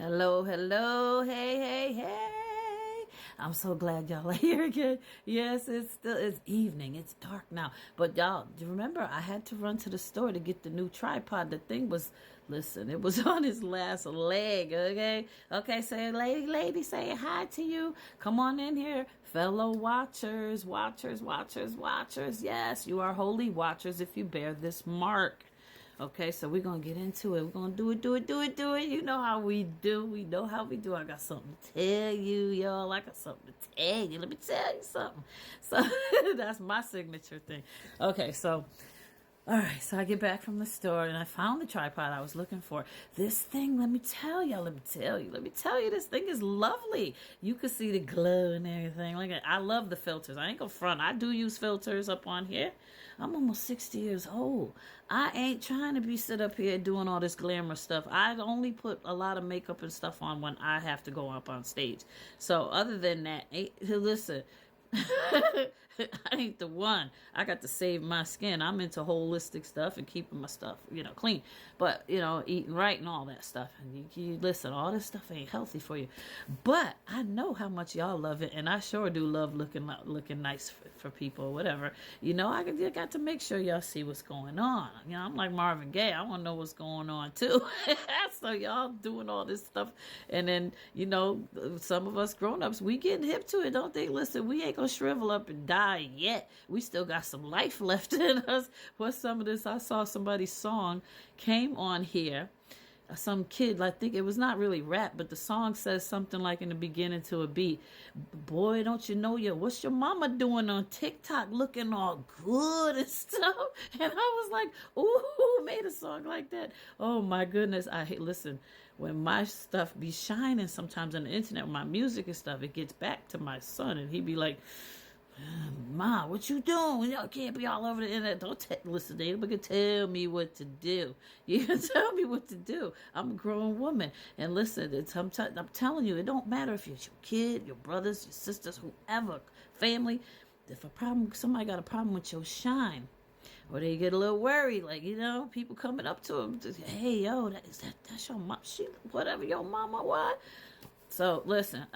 Hello, hello, hey, hey, hey. I'm so glad y'all are here again. Yes, it's evening. It's dark now. But y'all, do you remember I had to run to the store to get the new tripod. The thing was, listen, it was on his last leg, okay? Okay, say lady, say hi to you. Come on in here. Fellow watchers, watchers. Yes, you are holy watchers if you bear this mark. Okay, so we're gonna get into it. We're gonna do it. You know how we do. We know how we do. I got something to tell you, y'all. I got something to tell you. Let me tell you something. So that's my signature thing. Okay, so all right, so I get back from the store and I found the tripod I was looking for. This thing, let me tell you, this thing is lovely. You can see the glow and everything. Like, I love the filters. I ain't gonna front. I do use filters up on here. I'm almost 60 years old. I ain't trying to be sit up here doing all this glamour stuff. I only put a lot of makeup and stuff on when I have to go up on stage. So other than that, listen, I ain't the one. I got to save my skin. I'm into holistic stuff and keeping my stuff, clean. But, eating right and all that stuff. And you listen, all this stuff ain't healthy for you. But I know how much y'all love it. And I sure do love looking nice for people or whatever. I got to make sure y'all see what's going on. I'm like Marvin Gaye. I want to know what's going on too. So y'all doing all this stuff. And then, some of us grown-ups, we getting hip to it, don't they? Listen, we ain't gonna shrivel up and die yet. We still got some life left in us. What's some of this? I saw somebody's song came on here. Some kid, I think it was not really rap, but the song says something like in the beginning to a beat, boy, don't you know what's your mama doing on TikTok looking all good and stuff? And I was like, ooh, who made a song like that? Oh my goodness. Listen, when my stuff be shining sometimes on the internet, my music and stuff, it gets back to my son and he be like, Ma, what you doing? Y'all can't be all over the internet. Don't listen, they can tell me what to do. You can tell me what to do. I'm a grown woman. And listen, I'm telling you, it don't matter if it's your kid, your brothers, your sisters, whoever, family. If somebody got a problem with your shine, or they get a little worried, like, people coming up to them, hey, yo, that's your mom. Whatever your mama, what? So listen,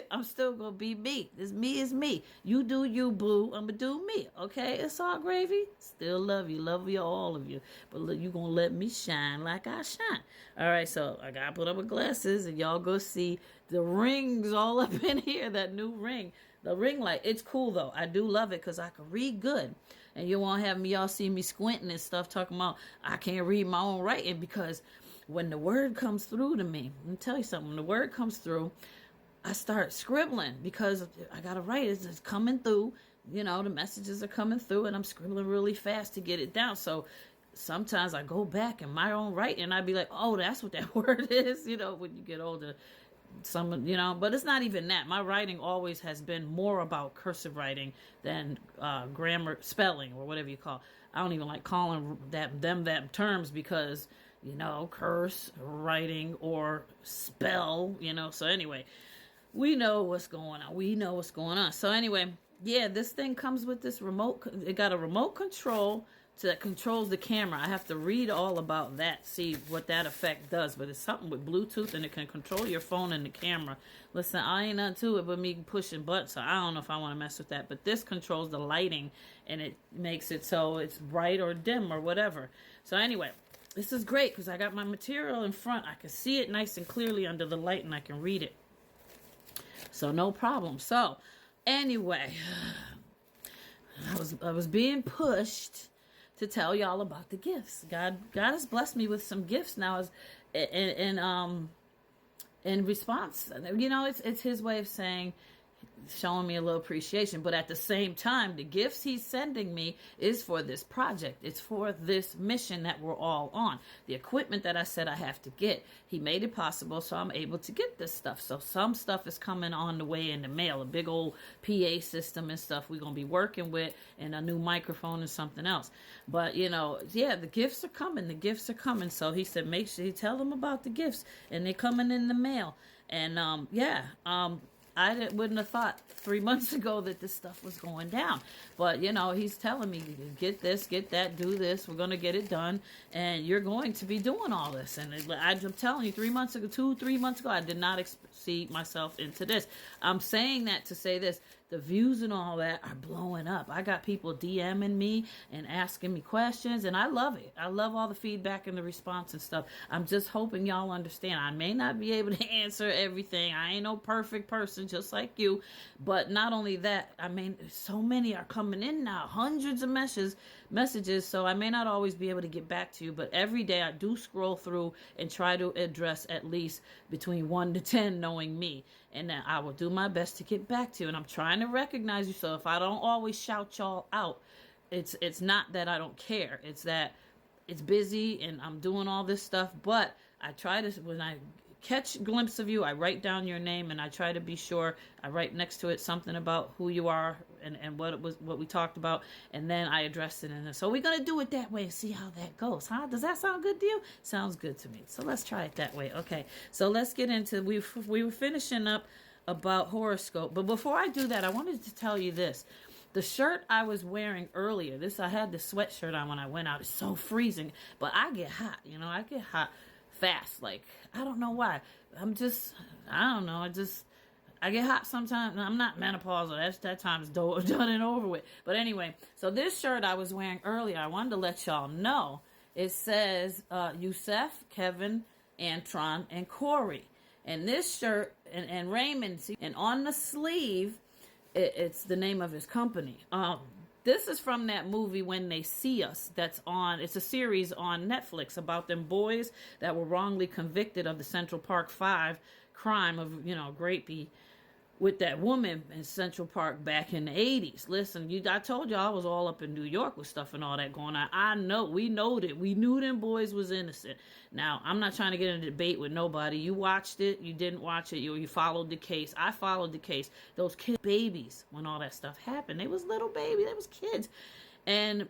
I'm still gonna be me. This me is me. You do you, boo. I'ma do me. Okay, it's all gravy. Still love you, all of you. But look, you gonna let me shine like I shine. All right, so I gotta put up my glasses, and y'all go see the rings all up in here. That new ring, the ring light. It's cool though. I do love it because I can read good, and you won't have y'all see me squinting and stuff, talking about I can't read my own writing because when the word comes through to me, let me tell you something, when the word comes through, I start scribbling because I got to write. It's coming through, the messages are coming through and I'm scribbling really fast to get it down. So sometimes I go back in my own writing and I'd be like, oh, that's what that word is, when you get older. But it's not even that. My writing always has been more about cursive writing than grammar, spelling, or whatever you call. I don't even like calling them terms because curse writing or spell. So anyway, we know what's going on. So anyway, yeah, this thing comes with this remote. It got a remote control that controls the camera. I have to read all about that, see what that effect does. But it's something with Bluetooth and it can control your phone and the camera. Listen, I ain't nothing to it but me pushing buttons, so I don't know if I want to mess with that. But this controls the lighting and it makes it so it's bright or dim or whatever. So anyway, this is great because I got my material in front. I can see it nice and clearly under the light and I can read it. So no problem. So anyway, I was being pushed to tell y'all about the gifts. God has blessed me with some gifts now in response. It's his way of saying, showing me a little appreciation. But at the same time, the gifts he's sending me is for this project. It's for this mission that we're all on. The equipment that I said I have to get, he made it possible, so I'm able to get this stuff. So some stuff is coming on the way in the mail, a big old PA system and stuff we're going to be working with, and a new microphone and something else. But, the gifts are coming. So he said, make sure you tell them about the gifts, and they're coming in the mail. And, wouldn't have thought 3 months ago that this stuff was going down. But, he's telling me, get this, get that, do this. We're going to get it done. And you're going to be doing all this. And I'm telling you, 3 months ago, 3 months ago, I did not see myself into this. I'm saying that to say this. The views and all that are blowing up. I got people DMing me and asking me questions, and I love it. I love all the feedback and the response and stuff. I'm just hoping y'all understand. I may not be able to answer everything. I ain't no perfect person, just like you. But not only that, so many are coming in now, hundreds of messages, so I may not always be able to get back to you, but every day I do scroll through and try to address at least between 1 to 10, knowing me. And then I will do my best to get back to you. And I'm trying to recognize you. So if I don't always shout y'all out, it's not that I don't care. It's that it's busy and I'm doing all this stuff. But I try to, when I catch a glimpse of you, I write down your name and I try to be sure I write next to it something about who you are and what we talked about, and then I address it in this. So we're gonna do it that way and see how that goes, huh? Does that sound good to you? Sounds good to me. So let's try it that way. Okay, so let's get into, we were finishing up about horoscope, but before I do that, I wanted to tell you this. The shirt I was wearing earlier, I had the sweatshirt on when I went out. It's so freezing, but I get hot, I get hot fast. Like, I don't know why. I don't know. I get hot sometimes. I'm not menopausal. That time's done and over with. But anyway, so this shirt I was wearing earlier, I wanted to let y'all know. It says Yusef, Kevin, Antron, and Corey. And this shirt, and Raymond, and on the sleeve, it's the name of his company. This is from that movie When They See Us. It's a series on Netflix about them boys that were wrongly convicted of the Central Park 5 crime of, rapey with that woman in Central Park back in the 80s. Listen, I told you I was all up in New York with stuff and all that going on. We knew them boys was innocent. Now, I'm not trying to get in a debate with nobody. You watched it, you didn't watch it, you followed the case. I followed the case. Those kids, babies, when all that stuff happened, they was little babies, they was kids. And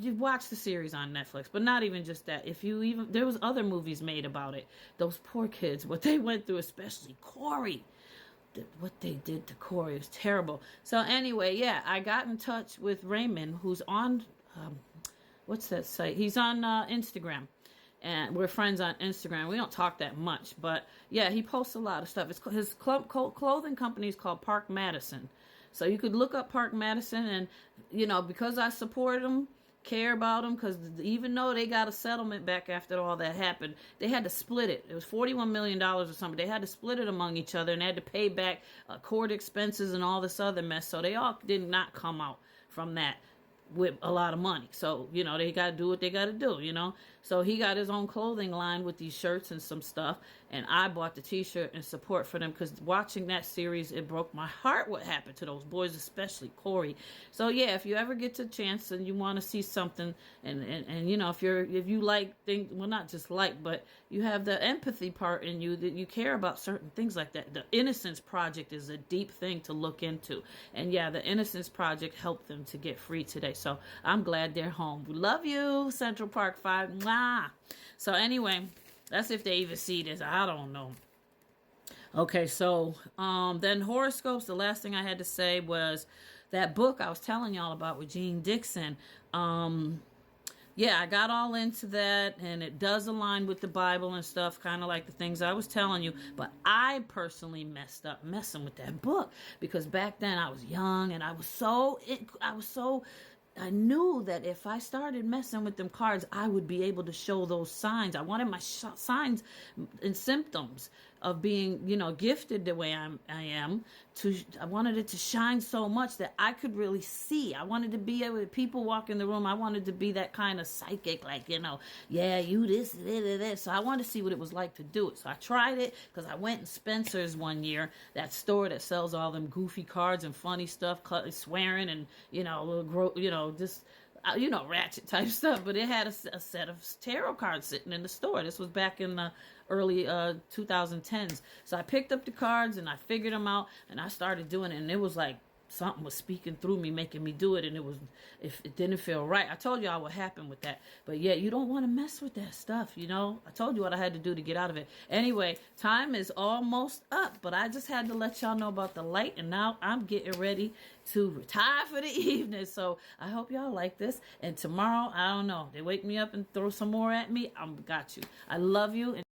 you watch the series on Netflix, but not even just that. There was other movies made about it. Those poor kids, what they went through, especially Corey. What they did to Corey was terrible. So anyway, yeah, I got in touch with Raymond, who's on, what's that site? He's on Instagram, and we're friends on Instagram. We don't talk that much, but yeah, he posts a lot of stuff. His clothing company is called Park Madison. So you could look up Park Madison, and, because I supported him, care about them, because even though they got a settlement back after all that happened, they had to split it. It was $41 million or something. They had to split it among each other, and they had to pay back court expenses and all this other mess. So they all did not come out from that with a lot of money. So, they got to do what they got to do, So he got his own clothing line with these shirts and some stuff. And I bought the t-shirt in support for them, because watching that series, it broke my heart what happened to those boys, especially Corey. So yeah, if you ever get the chance and you want to see something, and if you like things, well, not just like, but you have the empathy part in you, that you care about certain things like that. The Innocence Project is a deep thing to look into. And yeah, the Innocence Project helped them to get free today. So I'm glad they're home. We love you, Central Park 5. Mwah. So anyway, that's if they even see this. I don't know. Okay, so then horoscopes, the last thing I had to say was that book I was telling y'all about with Jean Dixon. Yeah, I got all into that, and it does align with the Bible and stuff, kind of like the things I was telling you. But I personally messed up messing with that book, because back then I was young, and I knew that if I started messing with them cards, I would be able to show those signs. I wanted my signs and symptoms of being, gifted the way I am. I wanted it to shine so much that I could really see. I wanted to be able to, people walk in the room, I wanted to be that kind of psychic, like, yeah, you this. So I wanted to see what it was like to do it. So I tried it, because I went in Spencer's one year, that store that sells all them goofy cards and funny stuff, swearing and, ratchet type stuff. But it had a set of tarot cards sitting in the store. This was back in the early 2010s. So I picked up the cards and I figured them out, and I started doing it, and it was like something was speaking through me, making me do it, and if it didn't feel right. I told y'all what happened with that. But yeah, you don't want to mess with that stuff, you know. I told you what I had to do to get out of it. Anyway, time is almost up, but I just had to let y'all know about the light, and now I'm getting ready to retire for the evening. So I hope y'all like this. And tomorrow, I don't know, they wake me up and throw some more at me, I got you. I love you, and